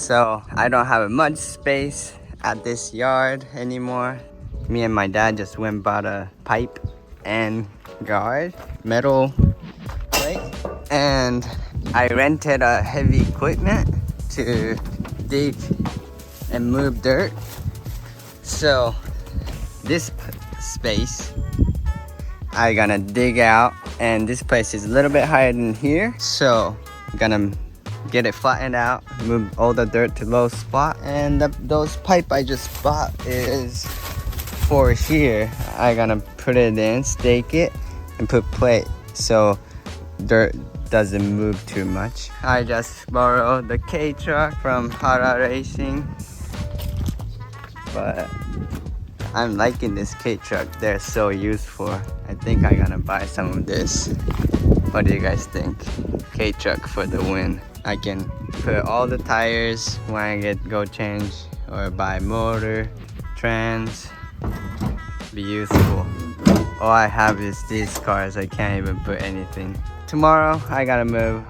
So I don't have much space at this yard anymore. Me and my dad just went and bought a pipe and guard, metal plate, and I rented a heavy equipment to dig and move dirt. So this space I gonna dig out, and this place is a little bit higher than here, so I'm gonna get it flattened out, move all the dirt to low spot. And those pipe I just bought is for here. I gonna put it in, stake it, and put plate so dirt doesn't move too much. I just borrowed the K truck from Kota Racing, but I'm liking this K truck. They're so useful. I think I'm gonna buy some of this. What do you guys think? K truck for the win. I can put all the tires when I go change, or buy motor, trans. Be useful. All I have is these cars. I can't even put anything. Tomorrow I gotta move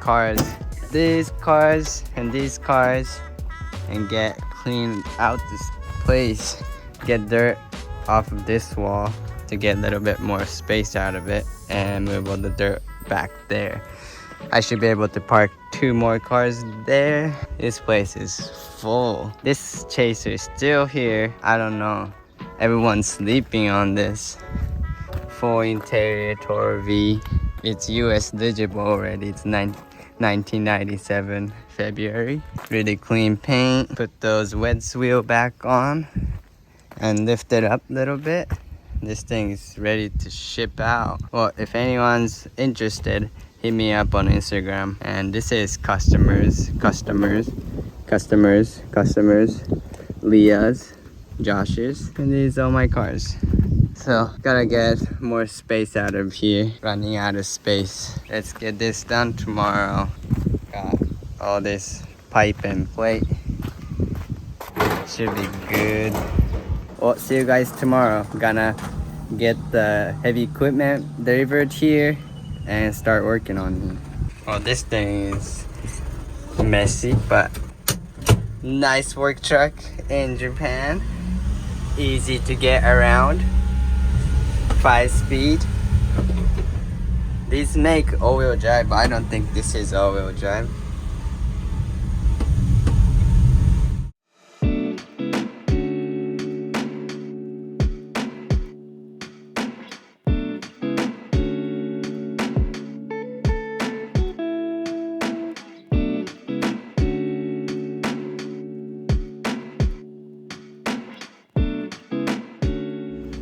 cars, these cars and these cars, and get clean out this place. Get dirt off of this wall to get a little bit more space out of it, and move all the dirt back there. I should be able to park 2 more cars there. This place is full. This chaser is still here. I don't know. Everyone's sleeping on this. Full interior Tour V. It's US legible already. It's 1997 February. Really clean paint. Put those wet wheel back on and lift it up a little bit. This thing is ready to ship out. Well, if anyone's interested, hit me up on Instagram. And this is customers, Leah's, Josh's, and these are my cars. So gotta get more space out of here. Running out of space. Let's get this done tomorrow. Got all this pipe and plate. Should be good. Well, see you guys tomorrow. Gonna get the heavy equipment delivered here and start working on it. Well, this thing is messy, but nice work truck in Japan. Easy to get around. 5-speed. These make all-wheel drive, but I don't think this is all-wheel drive.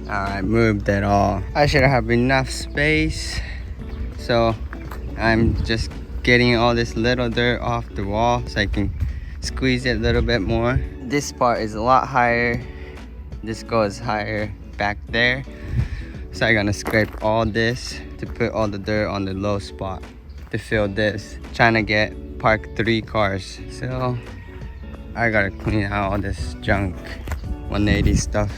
I moved it all. I should have enough space, so I'm just getting all this little dirt off the wall so I can squeeze it a little bit more. This part is a lot higher. This goes higher back there, so I'm gonna scrape all this to put all the dirt on the low spot to fill this. Trying to park 3 cars, so I gotta clean out all this junk. 180 stuff,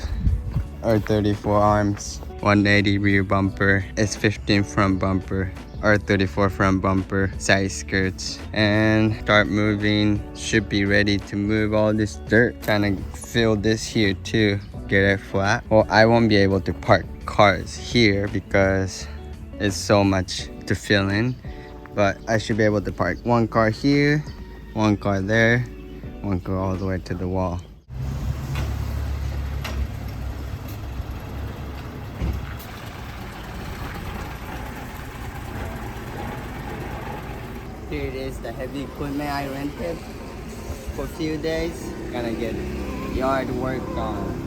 or 34 arms, 180 rear bumper, S15 front bumper, R34 front bumper, side skirts, and start moving. Should be ready to move all this dirt. Trying to fill this here too, get it flat. Well, I won't be able to park cars here because it's so much to fill in, but I should be able to park 1 car here, 1 car there, 1 car all the way to the wall. Here it is, the heavy equipment I rented for a few days. Gonna get yard work on.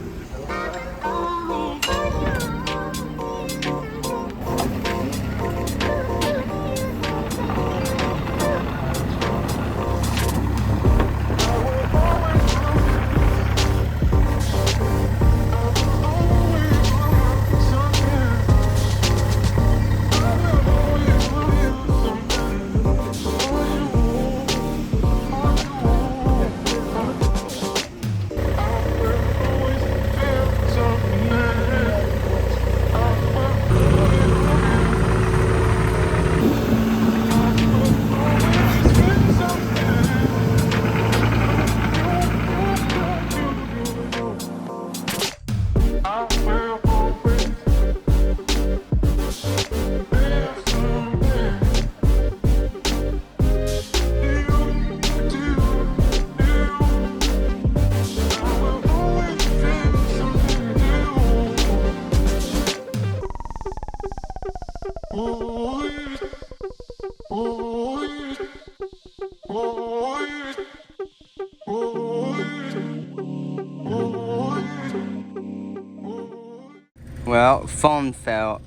Well, phone fell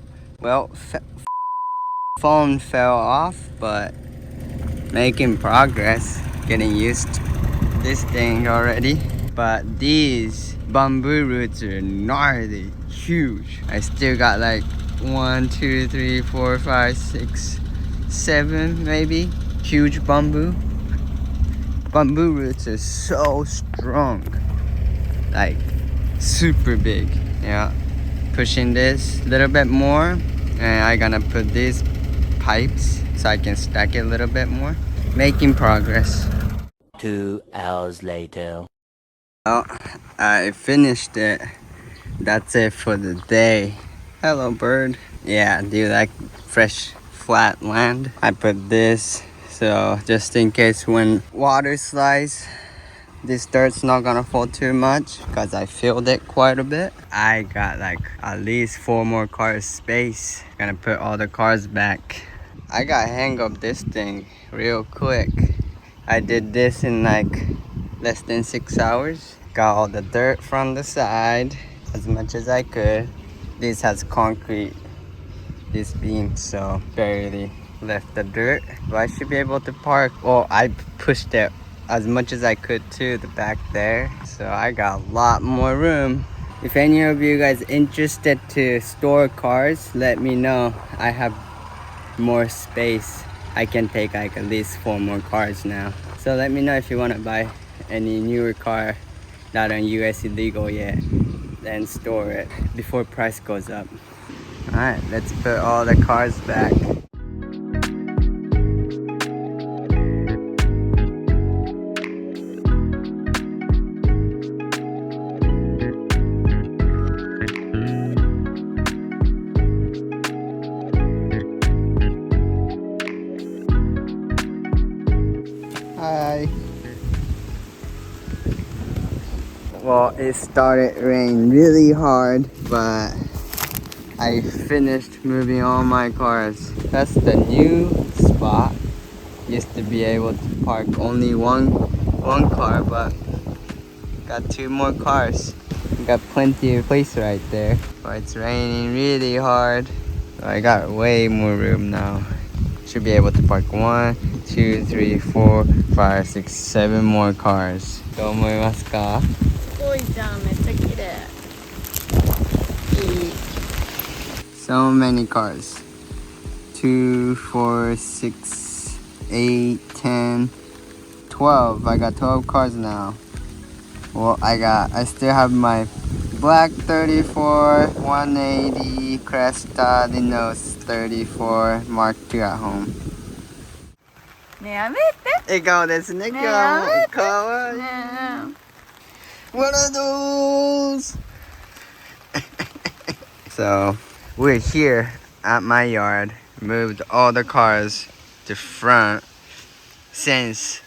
off, but making progress, getting used to this thing already. But these bamboo roots are gnarly, huge. I still got like 1, 2, 3, 4, 5, 6, 7 maybe huge bamboo. Bamboo roots are so strong, like super big. Yeah, pushing this a little bit more, and I'm gonna put these pipes so I can stack it a little bit more. Making progress. 2 hours later. Well, I finished it. That's it for the day. Hello, bird. Yeah, do you like fresh flat land? I put this so just in case when water slides, this dirt's not gonna fall too much because I filled it quite a bit. I got like at least 4 more cars space. Gonna put all the cars back. I got hang of this thing real quick. I did this in like less than 6 hours. Got all the dirt from the side as much as I could. This has concrete, this beam, so barely left the dirt. But I should be able to park. Well, I pushed it as much as I could to the back there, so I got a lot more room. If any of you guys interested to store cars, let me know. I have more space. I can take like at least 4 more cars now. So let me know if you want to buy any newer car not on US illegal yet, then store it before price goes up. All right, let's put all the cars back. Hi. Well, it started raining really hard, but I finished moving all my cars. That's the new spot. Used to be able to park only one car, but got 2 more cars. Got plenty of place right there. But it's raining really hard, so I got way more room now. Should be able to park 1, 2, 3, 4, 5, 6, 7 more cars. どう思いますか？すごいじゃん、めっちゃ綺麗。いい。 So many cars. 2, 4, 6, 8, 10, 12. I got 12 cars now. Well, I still have my black 34, 180, Cresta, Dinos 34, Mark II at home. ねえ、やめて。笑顔ですね、今日も。かわいい。ねえ。What are those? So, we're here at my yard. Moved all the cars to front since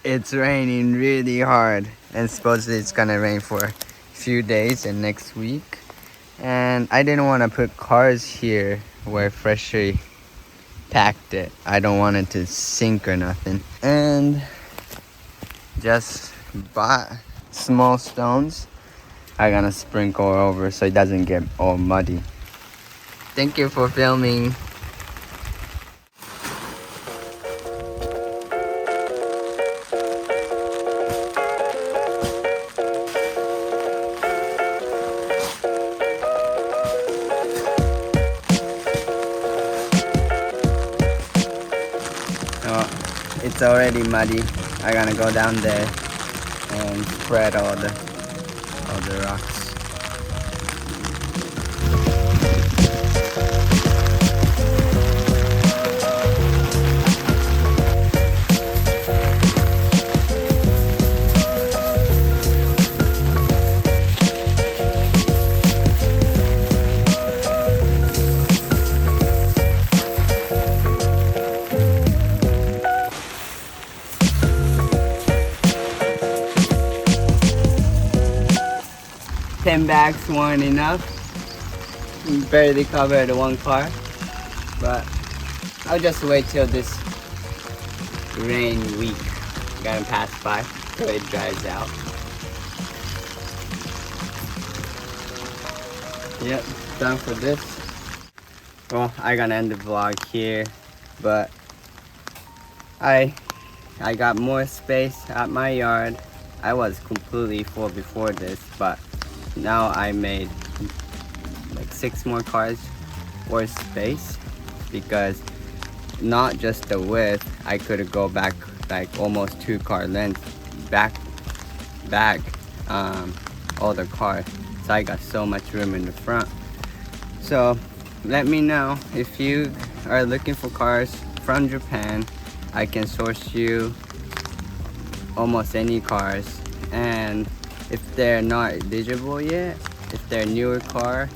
it's raining really hard. And supposedly it's gonna rain for a few days and next week. And I didn't want to put cars here where freshly packed it. I don't want it to sink or nothing. And just bought small stones. I'm gonna sprinkle over so it doesn't get all muddy. Thank you for filming. Oh, it's already muddy. I'm gonna go down there and spread all the rocks. Ten bags weren't enough. We barely covered 1 car, but I'll just wait till this rain week gonna pass by till it dries out. Yep, done for this. Well, I gotta end the vlog here, but I got more space at my yard. I was completely full before this, but now I made like 6 more cars worth space, because not just the width, I could go back like almost 2 car lengths back all the cars. So I got so much room in the front. So let me know if you are looking for cars from Japan. I can source you almost any cars, and if they're not eligible yet, if they're newer car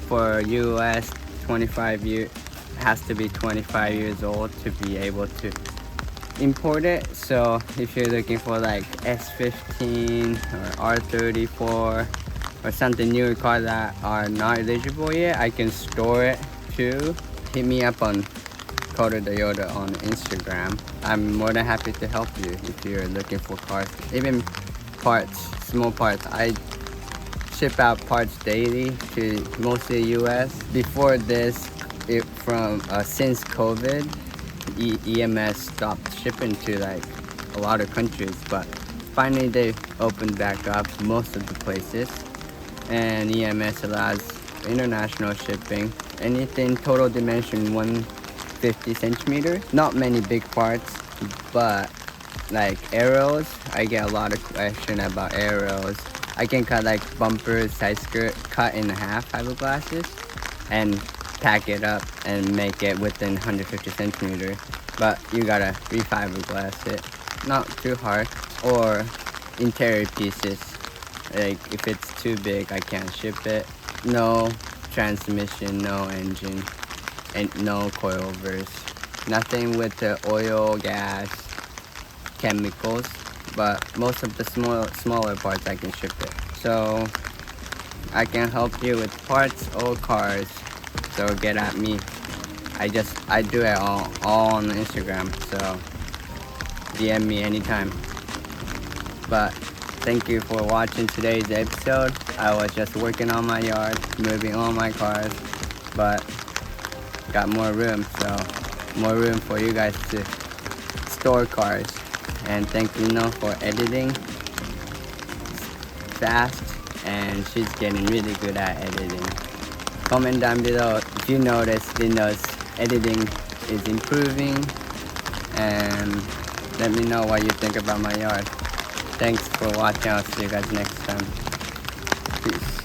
for US, 25 years, has to be 25 years old to be able to import it. So if you're looking for like S15 or R34 or something newer car that are not eligible yet, I can store it too. Hit me up on Kota on Instagram. I'm more than happy to help you if you're looking for cars, even parts, small parts. I ship out parts daily to mostly US. Before this, since COVID, EMS stopped shipping to like a lot of countries, but finally they opened back up most of the places, and EMS allows international shipping. Anything total dimension 150 centimeters. Not many big parts, but like arrows, I get a lot of question about arrows. I can cut like bumpers, side skirt, cut in half fiberglasses and pack it up and make it within 150 centimeters. But you gotta re-fiberglass it. Not too hard. Or interior pieces. Like if it's too big, I can't ship it. No transmission, no engine, and no coilovers. Nothing with the oil, gas, chemicals. But most of the smaller parts I can ship it. So I can help you with parts or cars. So get at me. I do it all on Instagram. So DM me anytime. But thank you for watching today's episode. I was just working on my yard, moving all my cars, but got more room. So more room for you guys to store cars. And thank Lino for editing fast, and she's getting really good at editing. Comment down below if you notice Lino's editing is improving, and let me know what you think about my yard. Thanks for watching. I'll see you guys next time. Peace.